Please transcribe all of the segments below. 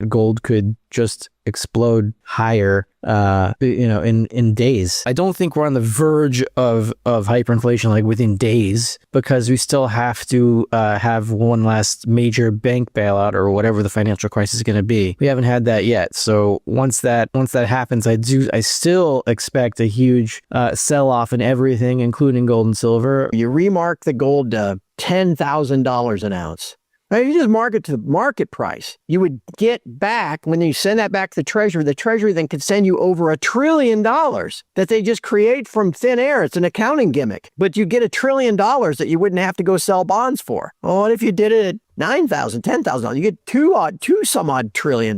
gold could just explode higher, in days. I don't think we're on the verge of hyperinflation like within days, because we still have to have one last major bank bailout or whatever the financial crisis is going to be. We haven't had that yet. So once that happens, I still expect a huge sell-off in everything, including gold and silver. You remark the gold to $10,000 an ounce. Right? You just mark it to the market price. You would get back, when you send that back to the Treasury then could send you over $1 trillion that they just create from thin air. It's an accounting gimmick. But you get $1 trillion that you wouldn't have to go sell bonds for. Well, what if you did it at 9,000, 10,000? You get two some odd $1 trillion.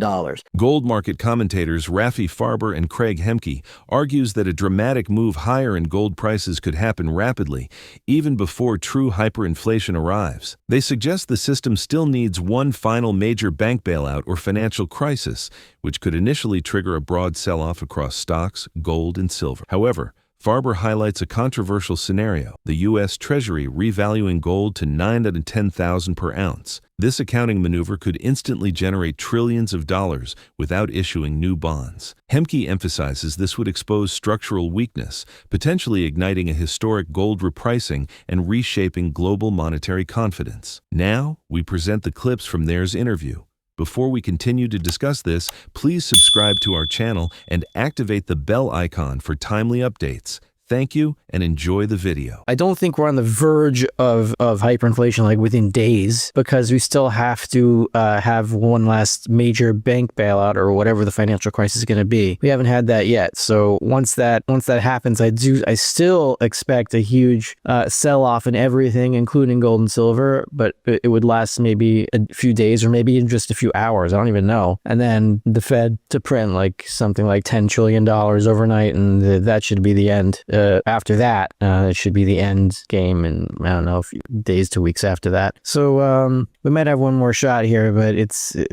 Gold market commentators Farber and Craig Hemke argues that a dramatic move higher in gold prices could happen rapidly, even before true hyperinflation arrives. They suggest the system still needs one final major bank bailout or financial crisis, which could initially trigger a broad sell-off across stocks, gold, and silver. However, Farber highlights a controversial scenario: the U.S. Treasury revaluing gold to $9,000 out of $10,000 per ounce. This accounting maneuver could instantly generate trillions of dollars without issuing new bonds. Hemke emphasizes this would expose structural weakness, potentially igniting a historic gold repricing and reshaping global monetary confidence. Now, we present the clips from theirs interview. Before we continue to discuss this, please subscribe to our channel and activate the bell icon for timely updates. Thank you and enjoy the video. I don't think we're on the verge of hyperinflation like within days, because we still have to have one last major bank bailout or whatever the financial crisis is going to be. We haven't had that yet. So once that happens, I still expect a huge sell-off in everything, including gold and silver, but it would last maybe a few days or maybe in just a few hours. I don't even know. And then the Fed to print like something like $10 trillion overnight, and that should be the end. After that, it should be the end game in, I don't know, a few days to weeks after that. So we might have one more shot here, but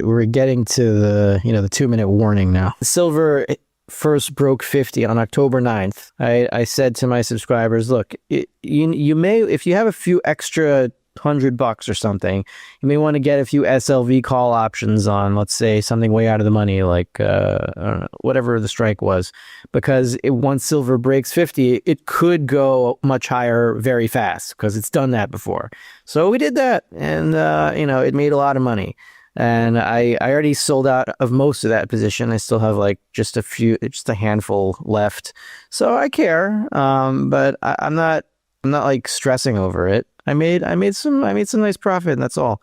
we're getting to the 2-minute warning now. Silver first broke 50 on October 9th. I said to my subscribers, look, you may, if you have a few extra $100 or something, you may want to get a few SLV call options on, let's say, something way out of the money, like I don't know, whatever the strike was, because once silver breaks 50, it could go much higher very fast, because it's done that before. So we did that, and it made a lot of money. And I already sold out of most of that position. I still have like just a handful left. So I care, but I'm not like stressing over it. I made some nice profit, and that's all.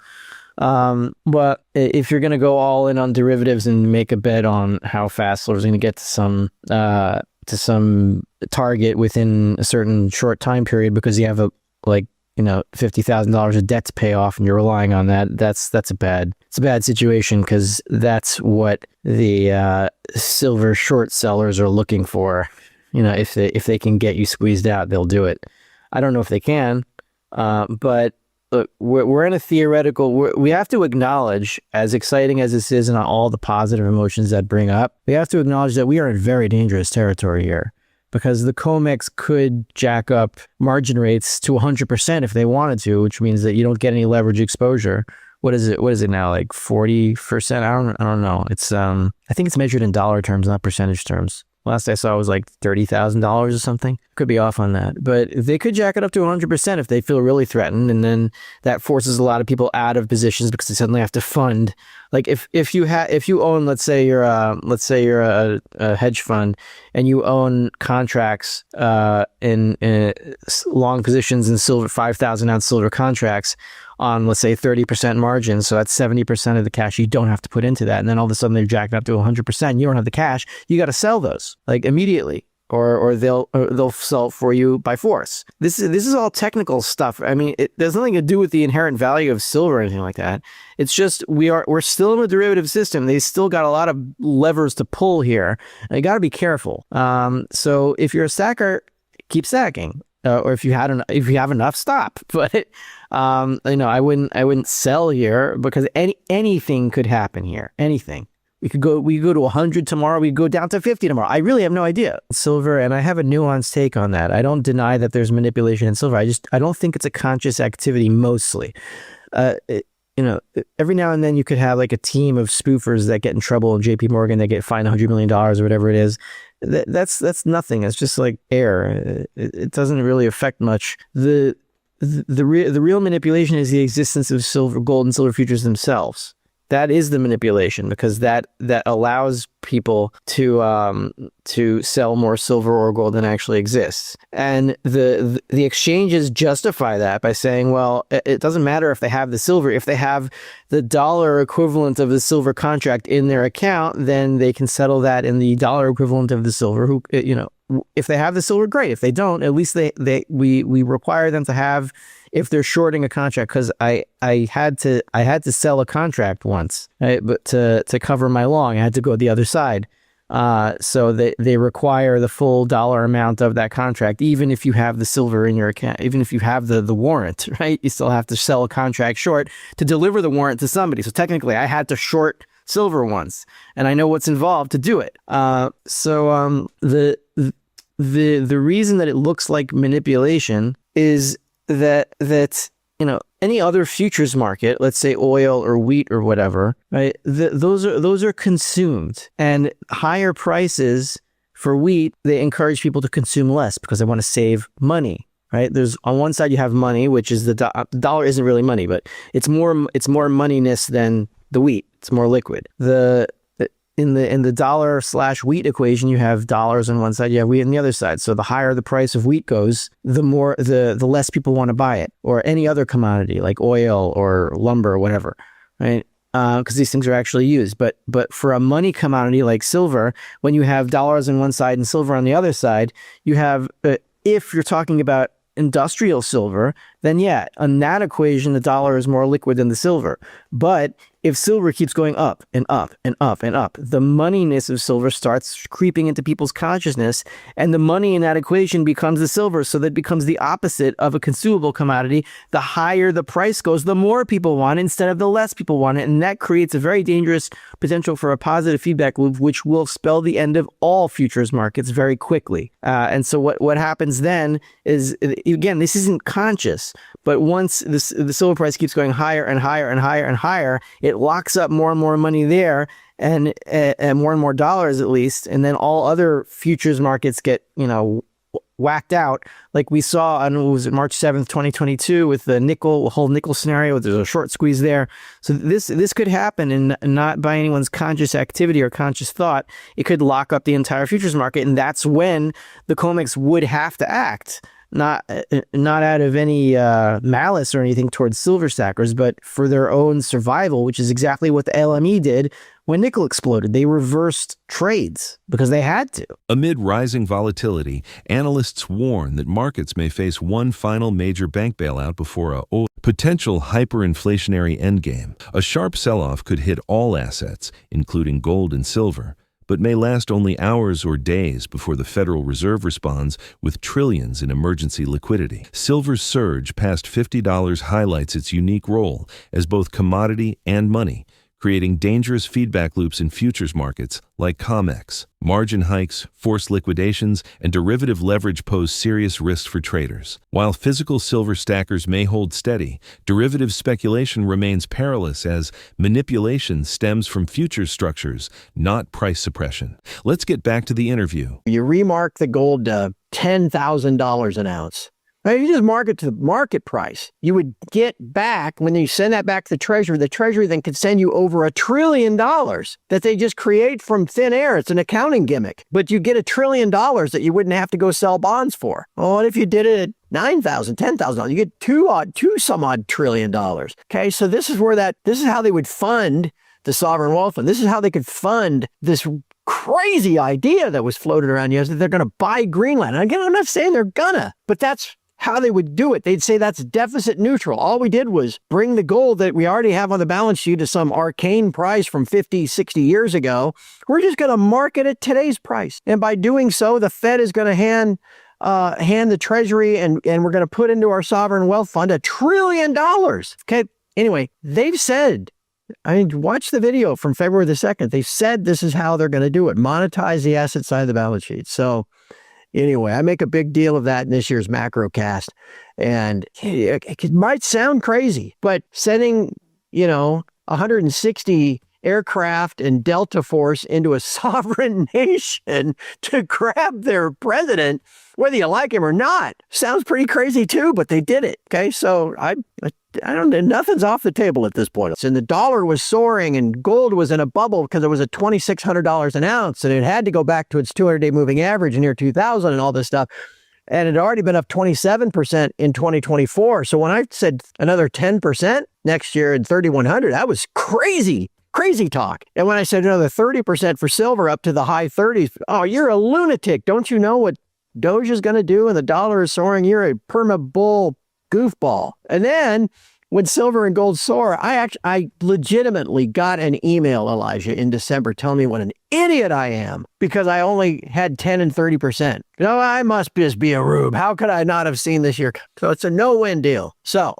But if you're gonna go all in on derivatives and make a bet on how fast silver's gonna get to some target within a certain short time period, because you have $50,000 of debt to pay off and you're relying on that, it's a bad situation, because that's what the silver short sellers are looking for. If they can get you squeezed out, they'll do it. I don't know if they can. But look, we're in a theoretical, we have to acknowledge, as exciting as this is and all the positive emotions that bring up, we have to acknowledge that we are in very dangerous territory here, because the COMEX could jack up margin rates to 100% if they wanted to, which means that you don't get any leverage exposure. What is it now, like 40%? I don't know. It's I think it's measured in dollar terms, not percentage terms. Last I saw was like $30,000 or something. Could be off on that. But they could jack it up to 100% if they feel really threatened. And then that forces a lot of people out of positions, because they suddenly have to fund. Like if you own, let's say you're a hedge fund, and you own contracts in long positions in silver, 5,000 ounce silver contracts on, let's say, 30% margin. So that's 70% of the cash you don't have to put into that. And then all of a sudden they're jacked up to 100%. You don't have the cash. You got to sell those like immediately, or they'll sell for you by force. This is all technical stuff. I mean, there's nothing to do with the inherent value of silver or anything like that. It's just we're still in a derivative system. They still got a lot of levers to pull here. And you got to be careful. So if you're a stacker, keep stacking. Or if you have enough, stop. But I wouldn't sell here, because anything could happen here. Anything. We could go to 100 tomorrow. We go down to 50 tomorrow. I really have no idea. Silver, and I have a nuanced take on that. I don't deny that there's manipulation in silver. I don't think it's a conscious activity mostly. every now and then you could have like a team of spoofers that get in trouble in JP Morgan, they get fined $100 million or whatever it is. That's nothing. It's just like air. It doesn't really affect much. The real manipulation is the existence of gold and silver futures themselves. That is the manipulation, because that allows people to sell more silver or gold than actually exists. And the exchanges justify that by saying, well, it doesn't matter if they have the silver. If they have the dollar equivalent of the silver contract in their account, then they can settle that in the dollar equivalent of the silver. If they have the silver, great. If they don't, at least we require them to have, if they're shorting a contract, because I had to sell a contract once, right? But to cover my long, I had to go the other side. So they require the full dollar amount of that contract, even if you have the silver in your account, even if you have the warrant, right? You still have to sell a contract short to deliver the warrant to somebody. So technically, I had to short silver once, and I know what's involved to do it. The reason that it looks like manipulation is that any other futures market, let's say oil or wheat or whatever, right? Those are consumed, and higher prices for wheat, they encourage people to consume less because they want to save money, right? There's on one side you have money, which is the dollar isn't really money, but it's more moneyness than the wheat. It's more liquid. In the dollar/wheat equation, you have dollars on one side, you have wheat on the other side. So the higher the price of wheat goes, the less people want to buy it, or any other commodity like oil or lumber or whatever, right? Because these things are actually used. But for a money commodity like silver, when you have dollars on one side and silver on the other side, you have, if you're talking about industrial silver, then yeah, on that equation, the dollar is more liquid than the silver. But if silver keeps going up and up and up and up, the moneyness of silver starts creeping into people's consciousness, and the money in that equation becomes the silver. So that becomes the opposite of a consumable commodity. The higher the price goes, the more people want it instead of the less people want it. And that creates a very dangerous potential for a positive feedback loop, which will spell the end of all futures markets very quickly. And so what happens then is, again, this isn't conscious, but once the silver price keeps going higher and higher and higher and higher, it locks up more and more money there, and more and more dollars at least, and then all other futures markets get whacked out, like we saw on, was it March 7th, 2022, with the whole nickel scenario. There's a short squeeze there. So this could happen, and not by anyone's conscious activity or conscious thought. It could lock up the entire futures market, and that's when the COMEX would have to act. Not out of any malice or anything towards silver stackers, but for their own survival, which is exactly what the LME did when nickel exploded. They reversed trades because they had to. Amid rising volatility, analysts warn that markets may face one final major bank bailout before a potential hyperinflationary endgame. A sharp sell-off could hit all assets, including gold and silver, but may last only hours or days before the Federal Reserve responds with trillions in emergency liquidity. Silver's surge past $50 highlights its unique role as both commodity and money, creating dangerous feedback loops in futures markets like COMEX. Margin hikes, forced liquidations, and derivative leverage pose serious risks for traders. While physical silver stackers may hold steady, derivative speculation remains perilous as manipulation stems from futures structures, not price suppression. Let's get back to the interview. You remark the gold to $10,000 an ounce. Right? You just market to the market price. You would get back, when you send that back to the Treasury then could send you over $1 trillion that they just create from thin air. It's an accounting gimmick. But you get $1 trillion that you wouldn't have to go sell bonds for. Well, what if you did it at $9,000, $10,000? You get two some odd $1 trillion. Okay, so this is how they would fund the sovereign wealth fund. This is how they could fund this crazy idea that was floated around yesterday. They're going to buy Greenland. And again, I'm not saying they're gonna, but that's how they would do it. They'd say that's deficit neutral. All we did was bring the gold that we already have on the balance sheet to some arcane price from 50, 60 years ago. We're just going to market at today's price. And by doing so, the Fed is going to hand the Treasury and we're going to put into our sovereign wealth fund $1 trillion. Okay. Anyway, they've said, watch the video from February the 2nd. They said this is how they're going to do it. Monetize the asset side of the balance sheet. So anyway, I make a big deal of that in this year's macro cast. And it might sound crazy, but setting 160 aircraft and Delta Force into a sovereign nation to grab their president, whether you like him or not. Sounds pretty crazy too, but they did it. Okay, so I don't know, nothing's off the table at this point. And the dollar was soaring and gold was in a bubble because it was at $2,600 an ounce and it had to go back to its 200-day moving average in year 2000 and all this stuff. And it had already been up 27% in 2024. So when I said another 10% next year in 3,100, that was crazy talk. And when I said another 30% for silver up to the high 30s, oh, you're a lunatic. Don't you know what Doge is going to do and the dollar is soaring? You're a perma-bull goofball. And then when silver and gold soar, I legitimately got an email, Elijah, in December telling me what an idiot I am because I only had 10 and 30%. I must just be a rube. How could I not have seen this year? So it's a no-win deal. So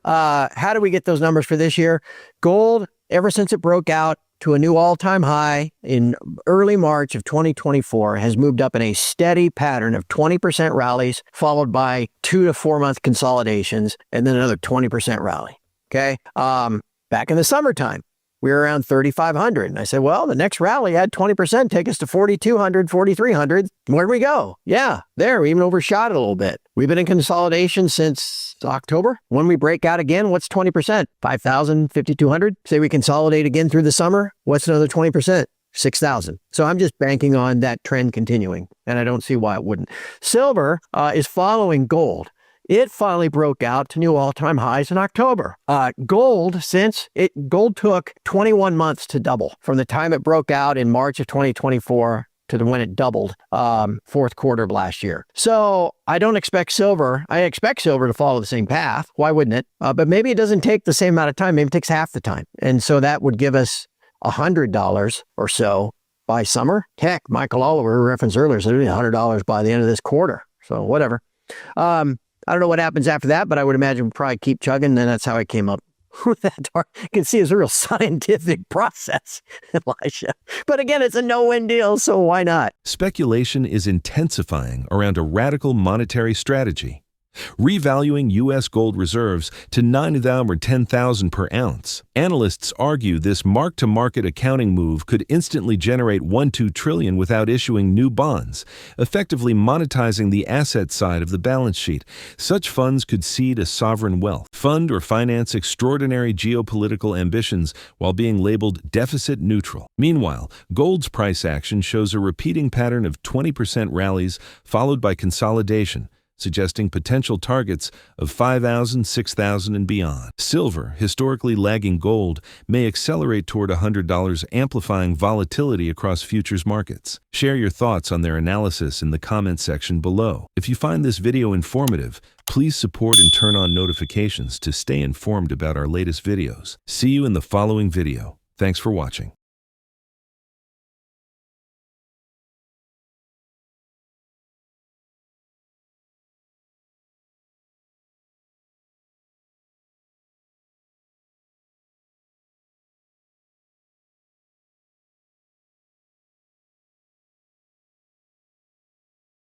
how do we get those numbers for this year? Gold, ever since it broke out to a new all-time high in early March of 2024, has moved up in a steady pattern of 20% rallies, followed by 2 to 4 month consolidations, and then another 20% rally. Okay. Back in the summertime, we were around 3,500. And I said, well, the next rally add 20%, take us to 4,200, 4,300. Where'd we go? Yeah, there, we even overshot it a little bit. We've been in consolidation since October. When we break out again, what's 20%? 5,000, 5,200. Say we consolidate again through the summer. What's another 20%? 6,000. So I'm just banking on that trend continuing, and I don't see why it wouldn't. Silver is following gold. It finally broke out to new all-time highs in October. Gold took 21 months to double from the time it broke out in March of 2024 to when it doubled fourth quarter of last year. So I don't expect silver. I expect silver to follow the same path. Why wouldn't it? But maybe it doesn't take the same amount of time. Maybe it takes half the time. And so that would give us $100 or so by summer. Heck, Michael Oliver referenced earlier said $100 by the end of this quarter. So whatever. I don't know what happens after that, but I would imagine we'll probably keep chugging. And that's how I came up with that. You can see it's a real scientific process, Elijah. But again, it's a no-win deal, so why not? Speculation is intensifying around a radical monetary strategy, revaluing U.S. gold reserves to $9,000 or $10,000 per ounce. Analysts argue this mark-to-market accounting move could instantly generate $1-2 trillion without issuing new bonds, effectively monetizing the asset side of the balance sheet. Such funds could seed a sovereign wealth, fund or finance extraordinary geopolitical ambitions while being labeled deficit neutral. Meanwhile, gold's price action shows a repeating pattern of 20% rallies followed by consolidation, suggesting potential targets of 5,000, 6,000, and beyond. Silver, historically lagging gold, may accelerate toward $100, amplifying volatility across futures markets. Share your thoughts on their analysis in the comments section below. If you find this video informative, please support and turn on notifications to stay informed about our latest videos. See you in the following video. Thanks for watching.